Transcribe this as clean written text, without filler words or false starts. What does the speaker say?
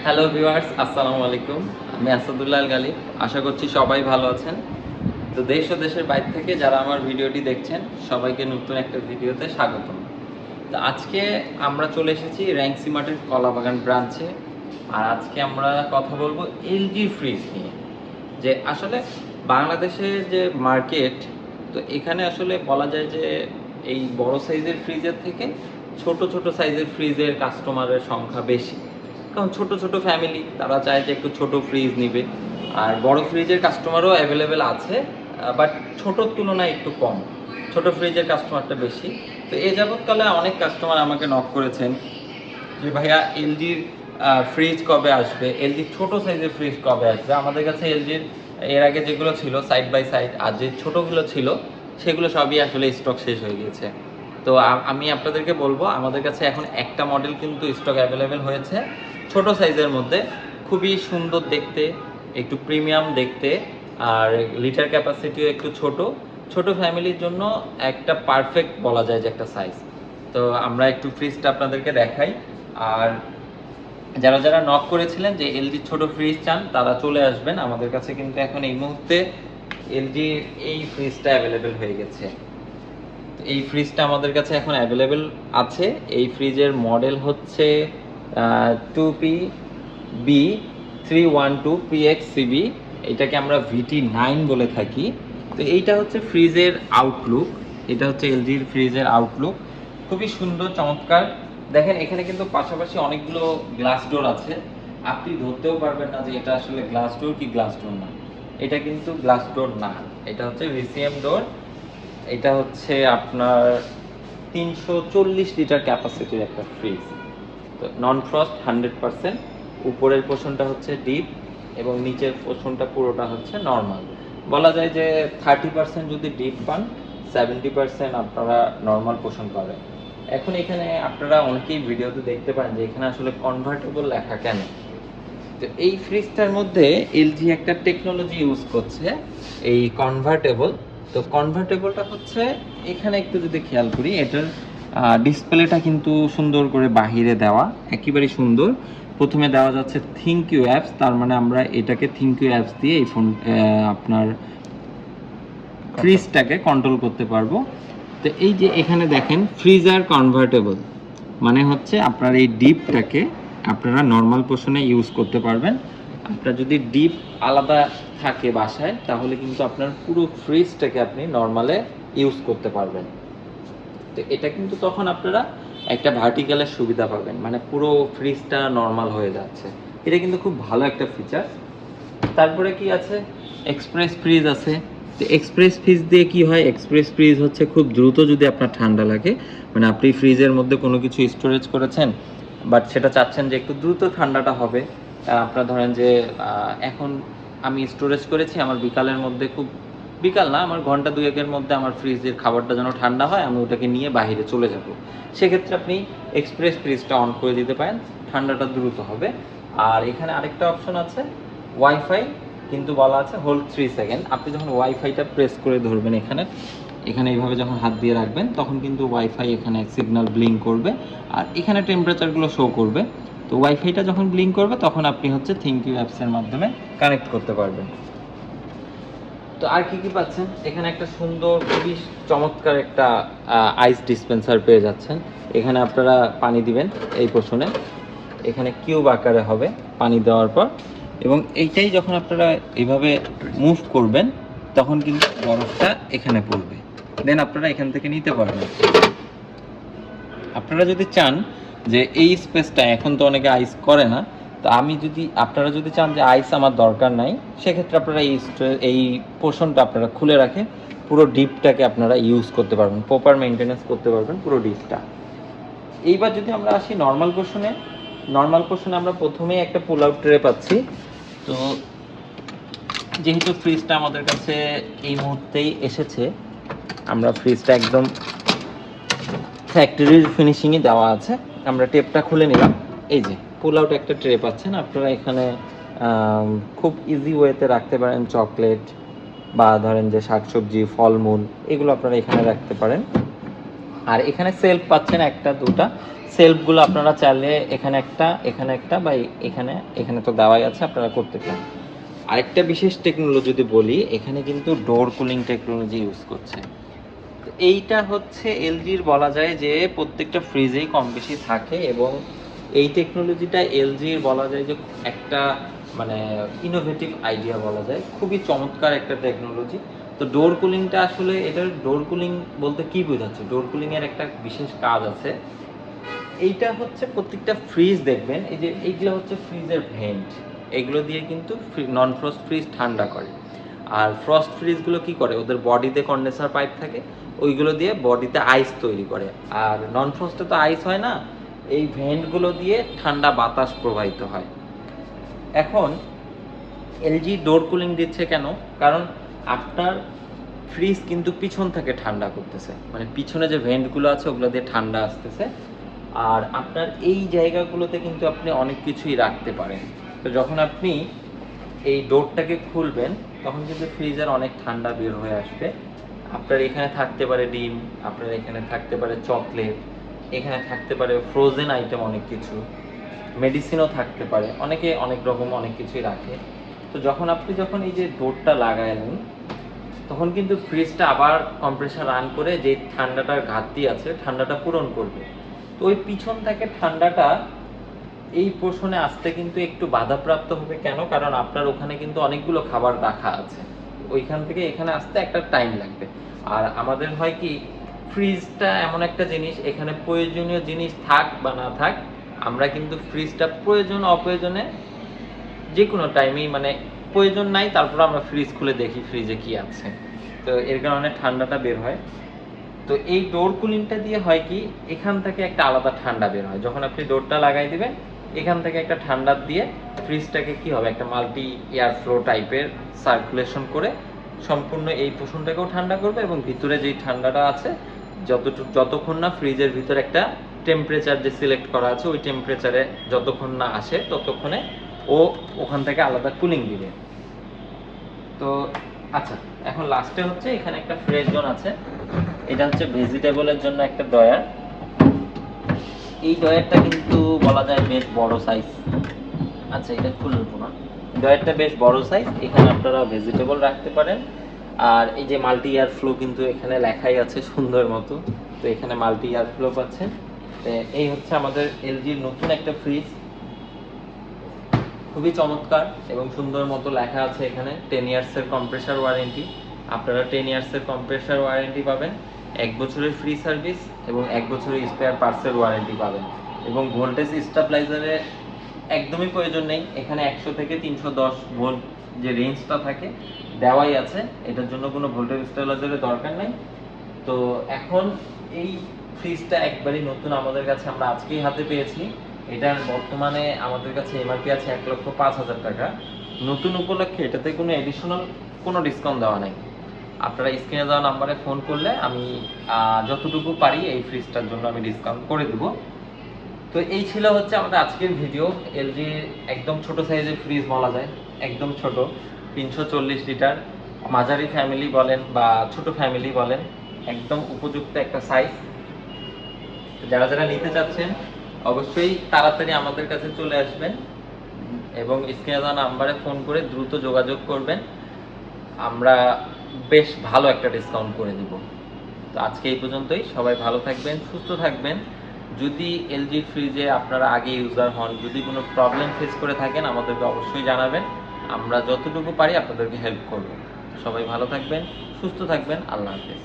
Hello viewers, আসসালামু আলাইকুম। আমি আসাদুল্লাহ আল গালিব। আশা করছি সবাই ভালো আছেন। তো দেশ ও দেশের বাইরে থেকে যারা আমার ভিডিওটি দেখছেন সবাইকে নতুন একটা ভিডিওতে স্বাগতম। তো আজকে আমরা চলে এসেছি র্যাংসি মার্টের কলাবাগান ব্রাঞ্চে। আর আজকে আমরা কথা বলবো এলজি ফ্রিজ নিয়ে। যে আসলে বাংলাদেশের যে মার্কেট, তো এখানে আসলে বলা যায় যে এই বড় সাইজের ফ্রিজের থেকে ছোট ছোট সাইজের ফ্রিজের কাস্টমারের সংখ্যা বেশি। কারণ ছোট ছোট ফ্যামিলি তারা চায় যে একটু ছোট ফ্রিজ নিবে, আর বড় ফ্রিজের কাস্টমারও অ্যাভেলেবেল আছে, বাট ছোটোর তুলনায় একটু কম। ছোট ফ্রিজের কাস্টমারটা বেশি। তো এ যাবৎকালে অনেক কাস্টমার আমাকে নক করেছেন যে ভাইয়া এলজির ফ্রিজ কবে আসবে, এলজির ছোট সাইজের ফ্রিজ কবে আসবে। আমাদের কাছে এলজির এর আগে যেগুলো ছিল সাইড বাই সাইড আর যে ছোটোগুলো ছিল সেগুলো সবই আসলে স্টক শেষ হয়ে গিয়েছে। তো আমি আপনাদেরকে বলবো আমাদের কাছে এখন একটা মডেল কিন্তু স্টক অ্যাভেলেবেল হয়েছে ছোট সাইজের মধ্যে, খুবই সুন্দর দেখতে, একটু প্রিমিয়াম দেখতে, আর লিটার ক্যাপাসিটিও একটু ছোট। ছোট ফ্যামিলির জন্য একটা পারফেক্ট বলা যায় যে একটা সাইজ। তো আমরা একটু ফ্রিজটা আপনাদেরকে দেখাই। আর যারা যারা নক করেছিলেন যে এলজি ছোট ফ্রিজ চান তারা চলে আসবেন আমাদের কাছে, কিন্তু এখন এই মুহূর্তে এলজি এই ফ্রিজটা অ্যাভেলেবেল হয়ে গেছে। এই ফ্রিজটা আমাদের কাছে এখন অ্যাভেলেবেল আছে। এই ফ্রিজের মডেল হচ্ছে 2PB312PXCB, এটাকে আমরা VT9 বলে থাকি। তো এইটা হচ্ছে ফ্রিজের আউটলুক, এটা হচ্ছে এলজির ফ্রিজের আউটলুক। খুবই সুন্দর চমৎকার। দেখেন এখানে কিন্তু পাশাপাশি অনেকগুলো গ্লাস ডোর আছে, আপনি ধরতেও পারবেন না যে এটা আসলে গ্লাস ডোর কি গ্লাস ডোর না। এটা কিন্তু গ্লাস ডোর না, এটা হচ্ছে VCM ডোর। এটা হচ্ছে আপনার 340 লিটার ক্যাপাসিটির একটা ফ্রিজ। তো নন ফ্রস্ট 100%। উপরের পোর্শনটা হচ্ছে ডিপ এবং নিচের পোর্শনটা পুরোটা হচ্ছে নর্মাল। বলা যায় যে 30% যদি ডিপ পান, 70% আপনারা নর্মাল পোর্শন পাবেন। এখন এখানে আপনারা অনেকেই ভিডিওতে দেখতে পান যে এখানে আসলে কনভার্টেবল লেখা কেন। তো এই ফ্রিজটার মধ্যে এলজি একটা টেকনোলজি ইউজ করছে, এই কনভার্টেবল। তো কনভার্টেবলটা হচ্ছে এখানে একটু যদি খেয়াল করি, এটার ডিসপ্লেটা কিন্তু সুন্দর করে বাহিরে দেওয়া, একেবারেই সুন্দর। প্রথমে দেওয়া যাচ্ছে থিঙ্ক ইউ অ্যাপস, তার মানে আমরা এটাকে থিঙ্ক ইউ অ্যাপস দিয়ে এই ফোন আপনার ফ্রিজটাকে কন্ট্রোল করতে পারবো। তো এই যে এখানে দেখেন ফ্রিজার কনভার্টেবল, মানে হচ্ছে আপনার এই ডিপটাকে আপনারা নর্মাল পোর্শনে ইউজ করতে পারবেন। আপনার যদি ডিপ আলাদা থাকে বাসায় তাহলে কিন্তু আপনার পুরো ফ্রিজটাকে আপনি নর্মালে ইউজ করতে পারবেন। তো এটা কিন্তু তখন আপনারা একটা ভার্টিক্যালের সুবিধা পাবেন, মানে পুরো ফ্রিজটা নর্মাল হয়ে যাচ্ছে। এটা কিন্তু খুব ভালো একটা ফিচার। তারপরে কি আছে, এক্সপ্রেস ফ্রিজ আছে। তো এক্সপ্রেস ফ্রিজ দিয়ে কি হয়, এক্সপ্রেস ফ্রিজ হচ্ছে খুব দ্রুত যদি আপনার ঠান্ডা লাগে, মানে আপনি ফ্রিজের মধ্যে কোনো কিছু স্টোরেজ করেছেন বাট সেটা চাচ্ছেন যে একটু দ্রুত ঠান্ডাটা হবে। আপনার ধরেন যে এখন আমি স্টোরেজ করেছি, আমার বিকালের মধ্যে, খুব বিকাল না, আমার ঘন্টা দুয়েকের মধ্যে আমার ফ্রিজের খাবারটা যেন ঠান্ডা হয়, আমি ওটাকে নিয়ে বাইরে চলে যাব। সেক্ষেত্রে আপনি এক্সপ্রেস ফ্রিজটা অন করে দিতে পারেন, ঠান্ডাটা দ্রুত হবে। আর এখানে আরেকটা অপশন আছে ওয়াইফাই, কিন্তু বলা আছে হোল্ড 3 সেকেন্ড। আপনি যখন ওয়াইফাইটা প্রেস করে ধরবেন এখানে এখানে এইভাবে যখন হাত দিয়ে রাখবেন তখন কিন্তু ওয়াইফাই এখানে সিগন্যাল ব্লিঙ্ক করবে, আর এখানে টেম্পারেচারগুলো শো করবে। তো ওয়াইফাইটা যখন ব্লিঙ্ক করবে তখন আপনি হচ্ছে থিঙ্ক ইউ অ্যাপসের মাধ্যমে কানেক্ট করতে পারবেন। তো আর কি কি পাচ্ছেন এখানে, একটা সুন্দর খুবই চমৎকার একটা আইস ডিসপেন্সার পেয়ে যাচ্ছেন। এখানে আপনারা পানি দিবেন এই পোর্শনে, এখানে কিউব আকারে হবে পানি দেওয়ার পর, এবং এইটাই যখন আপনারা এইভাবে মুভ করবেন তখন কিন্তু বরফটা এখানে পড়বে, দেন আপনারা এখান থেকে নিতে পারবেন। আপনারা যদি চান যে এই স্পেসটা, এখন তো অনেকে আইস করে না, তো আপনারা যদি চান যে আইস আমার দরকার নাই, সেক্ষেত্রে আপনারা এই পোর্শনটা আপনারা খুলে রাখে পুরো ডিপটাকে আপনারা ইউজ করতে পারবেন, প্রপার মেনটেনেন্স করতে পারবেন পুরো ডিপটা। এইবার যদি আমরা আসি নর্মাল পোর্শনে, নর্মাল পোর্শনে আমরা প্রথমেই একটা পুল আউট ট্রে পাচ্ছি। তো যেহেতু ফ্রিজটা আমাদের কাছে এই মুহূর্তেই এসেছে, আমরা ফ্রিজটা একদম ফ্যাক্টরির ফিনিশিংয়ে দেওয়া আছে। আমরা টেপটা খুলে নিলাম, এই যে পুল আউট একটা ট্রে পাচ্ছেন। আপনারা এখানে খুব ইজি ওয়েতে রাখতে পারেন চকলেট বা ধরেন যে শাকসবজি, ফলমূল, এগুলো আপনারা এখানে রাখতে পারেন। আর এখানে সেলফ পাচ্ছেন একটা দুটা, সেলফগুলো আপনারা চাইলে এখানে একটা বা এখানে তো দেওয়াই আছে, আপনারা করতে পারেন। আরেকটা বিশেষ টেকনোলজি যদি বলি, এখানে কিন্তু ডোর কুলিং টেকনোলজি ইউজ করছে। এইটা হচ্ছে এলজির বলা যায় যে প্রত্যেকটা ফ্রিজেই কম বেশি থাকে, এবং এই টেকনোলজিটা এলজির বলা যায় যে একটা মানে ইনোভেটিভ আইডিয়া বলা যায়, খুবই চমৎকার একটা টেকনোলজি। তো ডোর কুলিংটা আসলে, এটার ডোর কুলিং বলতে কি বোঝাচ্ছে, ডোর কুলিংয়ের একটা বিশেষ কাজ আছে। এইটা হচ্ছে প্রত্যেকটা ফ্রিজ দেখবেন, এই যে এইগুলো হচ্ছে ফ্রিজের ভেন্ট, এগুলো দিয়ে কিন্তু নন ফ্রস্ট ফ্রিজ ঠান্ডা করে। আর ফ্রস্ট ফ্রিজগুলো কি করে, ওদের বডিতে কন্ডেন্সার পাইপ থাকে, ওইগুলো দিয়ে বডিতে আইস তৈরি করে। আর নন ফ্রস্টে তো আইস হয় না, এই ভেন্টগুলো দিয়ে ঠান্ডা বাতাস প্রবাহিত হয়। এখন এলজি ডোর কুলিং দিচ্ছে কেন, কারণ আপনার ফ্রিজ কিন্তু পিছন থেকে ঠান্ডা করতেছে, মানে পিছনে যে ভেন্টগুলো আছে ওগুলো দিয়ে ঠান্ডা আসতেছে। আর আপনার এই জায়গাগুলোতে কিন্তু আপনি অনেক কিছুই রাখতে পারেন। তো যখন আপনি এই ডোরটাকে খুলবেন, তখন কিন্তু ফ্রিজের অনেক ঠান্ডা বের হয়ে আসবে। আপনার এখানে থাকতে পারে ডিম, আপনার এখানে থাকতে পারে চকলেট, এখানে থাকতে পারে ফ্রোজেন আইটেম অনেক কিছু, মেডিসিনও থাকতে পারে, অনেকে অনেক রকম অনেক কিছুই রাখে। তো যখন এই যে ডোরটা লাগালেন, তখন কিন্তু ফ্রিজটা আবার কম্প্রেসার রান করে যে ঠান্ডাটার ঘাটতি আছে ঠান্ডাটা পূরণ করবে। তো ওই পিছন থেকে ঠান্ডাটা এই পোর্শনে আসতে কিন্তু একটু বাধাপ্রাপ্ত হবে। কেন, কারণ আপনার ওখানে কিন্তু অনেকগুলো খাবার রাখা আছে, ওইখান থেকে এখানে আসতে একটা টাইম লাগবে। আর আমাদের হয় কি, ফ্রিজটা এমন একটা জিনিস, এখানে প্রয়োজনীয় জিনিস থাক বা না থাক, আমরা কিন্তু ফ্রিজটা প্রয়োজন অপ্রয়োজনে যে কোনো টাইমেই, মানে প্রয়োজন নাই তারপর আমরা ফ্রিজ খুলে দেখি ফ্রিজে কি আছে, তো এর কারণে ঠান্ডাটা বের হয়। তো এই ডোর কুলিংটা দিয়ে হয় কি, এখান থেকে একটা আলাদা ঠান্ডা বের হয়। যখন আপনি ডোরটা লাগাই দিবেন, এখান থেকে একটা ঠান্ডা দিয়ে ফ্রিজটাকে কি হবে, একটা মাল্টি এয়ার ফ্লো টাইপের সার্কুলেশন করে সম্পূর্ণ এই পোষণটাকেও ঠান্ডা করবে, এবং ভিতরে যেই ঠান্ডাটা আছে যতক্ষণ না ফ্রিজের ভিতরে একটা টেম্পারেচার যে সিলেক্ট করা আছে, ওই টেম্পারেচারে যতক্ষণ না আসে ততক্ষণে ও ওখান থেকে আলাদা কুলিং দিবে। তো আচ্ছা, এখন লাস্টে হচ্ছে এখানে একটা ফ্রেশ জোন আছে, এটা হচ্ছে ভেজিটেবলের জন্য একটা ড্রয়ার। এই ড্রয়ারটা কিন্তু বলা যায় বেশ বড় সাইজ। আচ্ছা, এটা খুলবো না, ড্রয়ারটা বেশ বড় সাইজ, এখানে আপনারা ভেজিটেবল রাখতে পারেন। আর এই যে মাল্টি এয়ার ফ্লো কিন্তু এখানে লেখাই আছে সুন্দর মতো, তো এখানে মাল্টি এয়ার ফ্লো পাচ্ছেন। এই হচ্ছে আমাদের এলজির নতুন একটা ফ্রিজ, খুবই চমৎকার এবং সুন্দর মতো লেখা আছে এখানে 10 ইয়ার্সের কম্প্রেসার ওয়ারেন্টি। আপনারা 10 ইয়ার্সের কম্প্রেসার ওয়ারেন্টি পাবেন, 1 বছরের ফ্রি সার্ভিস এবং 1 বছরের স্পেয়ার পার্টসের ওয়ারেন্টি পাবেন। এবং ভোল্টেজ স্টেবিলাইজারের একদমই প্রয়োজন নেই, এখানে 100 থেকে 310 ভোল্ট যে রেঞ্জটা থাকে দেওয়াই আছে, এটার জন্য কোনো ভোল্টেজ স্টেবিলাইজারের দরকার নেই। তো এখন এই ফ্রিজটা একবারই নতুন আমাদের কাছে, আমরা আজকেই হাতে পেয়েছি। এটার বর্তমানে আমাদের কাছে এমআরপি আছে 1,05,000 টাকা। নতুন উপলক্ষে এটাতে কোনো এডিশনাল কোনো ডিসকাউন্ট দেওয়া নেই। আপনারা স্ক্রিনে দেওয়া নাম্বারে ফোন করলে আমি যতটুকু পারি এই ফ্রিজটার জন্য আমি ডিসকাউন্ট করে দেবো। তো এই ছিল হচ্ছে আমাদের আজকের ভিডিও। এলজির একদম ছোট সাইজের ফ্রিজ বলা যায়, একদম ছোট, 340 লিটার, মাঝারি ফ্যামিলি বলেন বা ছোট ফ্যামিলি বলেন, একদম উপযুক্ত একটা সাইজ। যারা যারা নিতে চাচ্ছেন অবশ্যই তাড়াতাড়ি আমাদের কাছে চলে আসবেন এবং স্ক্রিনে দেওয়া নাম্বারে ফোন করে দ্রুত যোগাযোগ করবেন, আমরা বেশ ভালো একটা ডিসকাউন্ট করে দিব। তো আজকে এই পর্যন্তই, সবাই ভালো থাকবেন, সুস্থ থাকবেন। যদি এলজি ফ্রিজে আপনারা আগে ইউজার হন, যদি কোনো প্রবলেম ফেস করে থাকেন আমাদেরকে অবশ্যই জানাবেন, আমরা যতটুকু পারি আপনাদেরকে হেল্প করব। সবাই ভালো থাকবেন, সুস্থ থাকবেন, আল্লাহ হাফেজ।